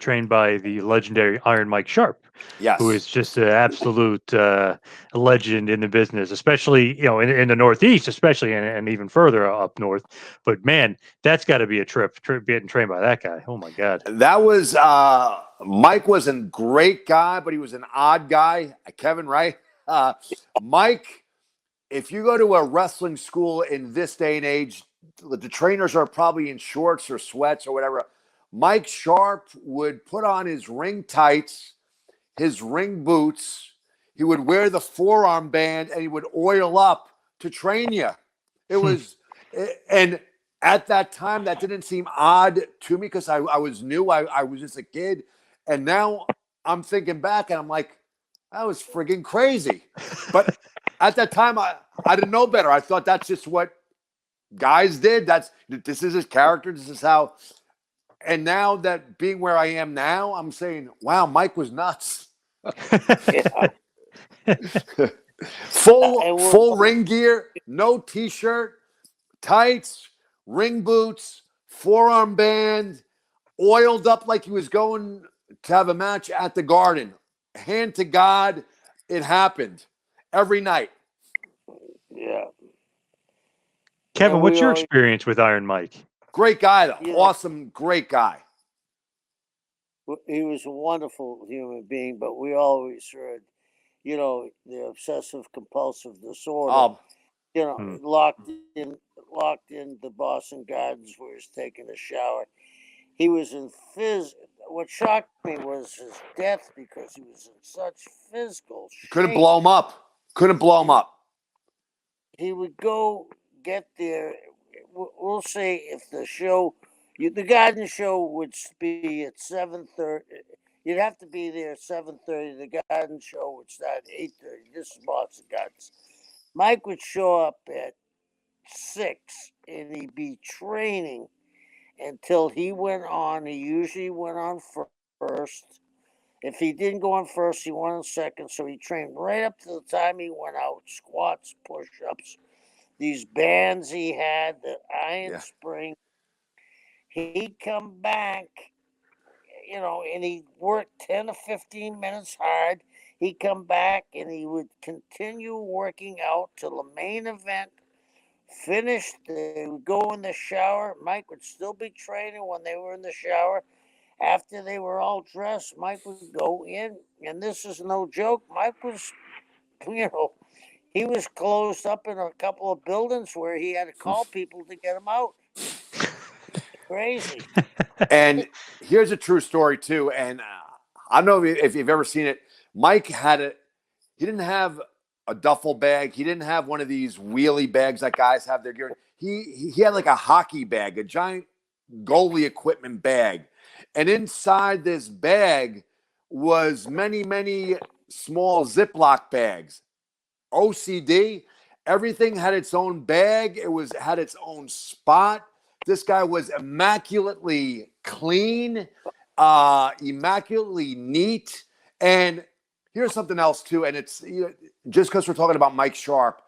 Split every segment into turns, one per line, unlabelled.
trained by the legendary Iron Mike Sharpe, who
Yes.
is just an absolute legend in the business, especially in the Northeast, especially and even further up north. But man, that's got to be a trip getting trained by that guy. Oh my God.
That was Mike was a great guy, but he was an odd guy. Kevin, right? Mike, if you go to a wrestling school in this day and age, the trainers are probably in shorts or sweats or whatever. Mike Sharpe would put on his ring tights, his ring boots. He would wear the forearm band and he would oil up to train you. It was, and at that time, that didn't seem odd to me because I was new. I was just a kid. And now I'm thinking back and I'm like, that was friggin' crazy. But at that time, I didn't know better. I thought that's just what guys did. This is his character. This is how. And now that being where I am now, I'm saying, wow, Mike was nuts. Full ring gear, no t-shirt, tights, ring boots, forearm band, oiled up like he was going to have a match at the Garden. Hand to God, it happened every night.
Yeah.
Kevin, what's your experience with Iron Mike?
Great guy, though. Yeah. Awesome, great guy.
He was a wonderful human being, but we always heard, the obsessive compulsive disorder. Locked in the Boston Gardens where he's taking a shower. He was in what shocked me was his death because he was in such physical shape.
Couldn't blow him up.
He would go get there. We'll say if the show, the Garden show would be at 7:30. You'd have to be there at 7:30. The Garden show would start at 8:30. This is Boston Gardens. Mike would show up at 6 and he'd be training until he went on. He usually went on first. If he didn't go on first, he went on second. So he trained right up to the time he went out. Squats, push-ups, these bands he had, the iron spring. He'd come back, and he worked 10 to 15 minutes hard. He'd come back and he would continue working out till the main event finished. They would go in the shower. Mike would still be training when they were in the shower. After they were all dressed, Mike would go in, and this is no joke. Mike was, he was closed up in a couple of buildings where he had to call people to get him out. Crazy.
And here's a true story too. And I don't know if you've ever seen it. Mike he didn't have a duffel bag. He didn't have one of these wheelie bags that guys have their gear. He had like a hockey bag, a giant goalie equipment bag. And inside this bag was many, many small Ziploc bags. OCD, everything had its own bag. Had its own spot. This guy was immaculately clean, immaculately neat. And here's something else too. And it's just because we're talking about Mike Sharpe,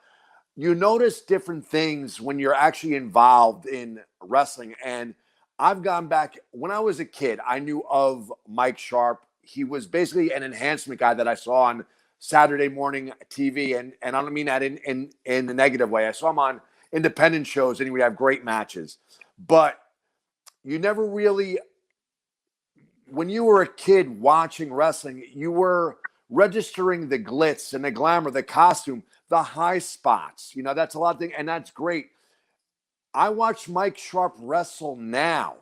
you notice different things when you're actually involved in wrestling. And I've gone back when I was a kid. I knew of Mike Sharpe. He was basically an enhancement guy that I saw on Saturday morning TV, and I don't mean that in the negative way. I saw him on independent shows, and he would have great matches. But you never really, when you were a kid watching wrestling, you were registering the glitz and the glamour, the costume, the high spots. That's a lot of things, and that's great. I watch Mike Sharpe wrestle now,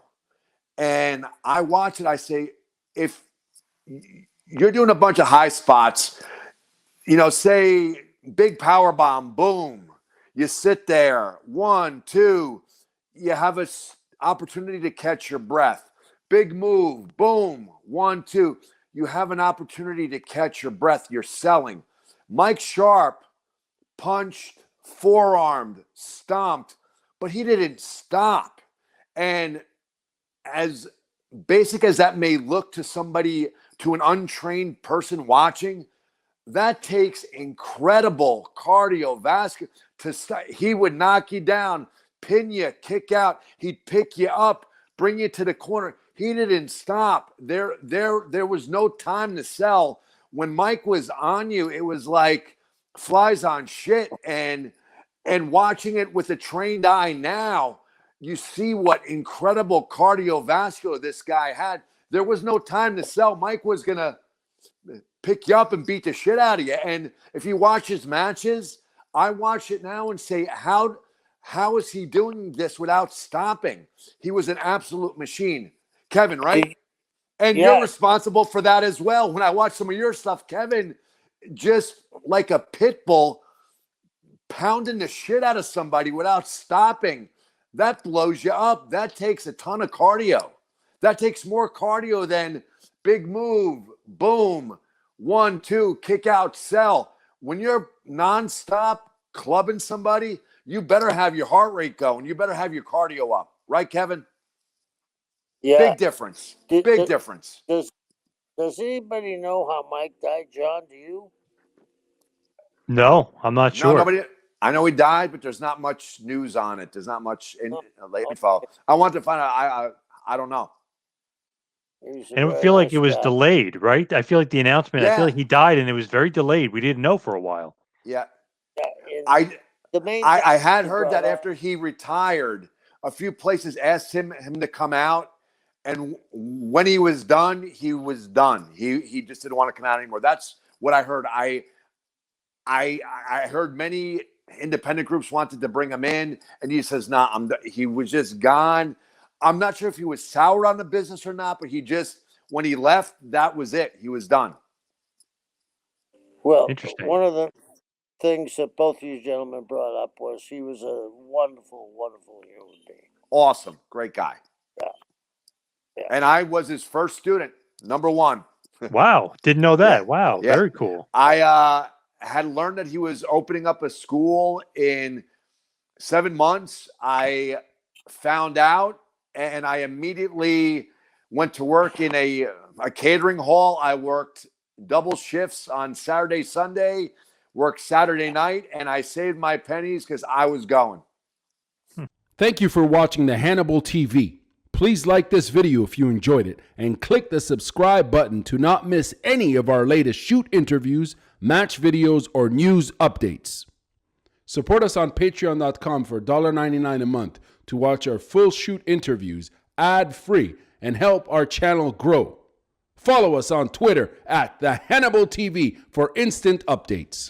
and I watch it. I say, if you're doing a bunch of high spots, say big power bomb, boom, you sit there, 1, 2, you have an opportunity to catch your breath. Big move, boom, 1, 2, you have an opportunity to catch your breath. You're selling. Mike Sharpe punched, forearmed, stomped, but he didn't stop. And as basic as that may look to an untrained person watching, that takes incredible cardiovascular to start. He would knock you down, pin you, kick out. He'd pick you up, bring you to the corner. He didn't stop. There was no time to sell. When Mike was on you, it was like flies on shit. And watching it with a trained eye now, you see what incredible cardiovascular this guy had. There was no time to sell. Mike was gonna pick you up and beat the shit out of you. And if you watch his matches, I watch it now and say, how is he doing this without stopping? He was an absolute machine. Kevin, right? And you're responsible for that as well. When I watch some of your stuff, Kevin, just like a pit bull, pounding the shit out of somebody without stopping, that blows you up. That takes a ton of cardio. That takes more cardio than big move, boom, 1, 2, kick out, sell. When you're nonstop clubbing somebody, you better have your heart rate going. You better have your cardio up. Right, Kevin?
Yeah.
Big difference. Big difference.
Does anybody know how Mike died, John? Do you?
No, I'm not sure.
No, nobody. I know he died, but there's not much news on it. There's not much info. I want to find out. I don't know.
And I feel like it was delayed, right? I feel like the announcement, I feel like he died and it was very delayed. We didn't know for a while.
Yeah.
I
had heard that after he retired, a few places asked him to come out. And when he was done, he was done. He just didn't want to come out anymore. That's what I heard. I heard many independent groups wanted to bring him in, and he says, "Nah, he was just gone." I'm not sure if he was sour on the business or not, but when he left, that was it. He was done.
Well,
interesting.
One of the things that both of you gentlemen brought up was he was a wonderful, wonderful human being.
Awesome. Great guy.
Yeah.
And I was his first student, number 1.
Wow. Didn't know that.
Yeah.
Wow.
Yeah.
Very cool.
I had learned that he was opening up a school in 7 months. I found out, and I immediately went to work in a catering hall. I worked double shifts on Saturday, Sunday, worked Saturday night, and I saved my pennies because I was going.
Thank you for watching the Hannibal TV. Please like this video if you enjoyed it and click the subscribe button to not miss any of our latest shoot interviews, match videos, or news updates. Support us on patreon.com for $1.99 a month to watch our full shoot interviews ad-free and help our channel grow. Follow us on Twitter at the Hannibal TV for instant updates.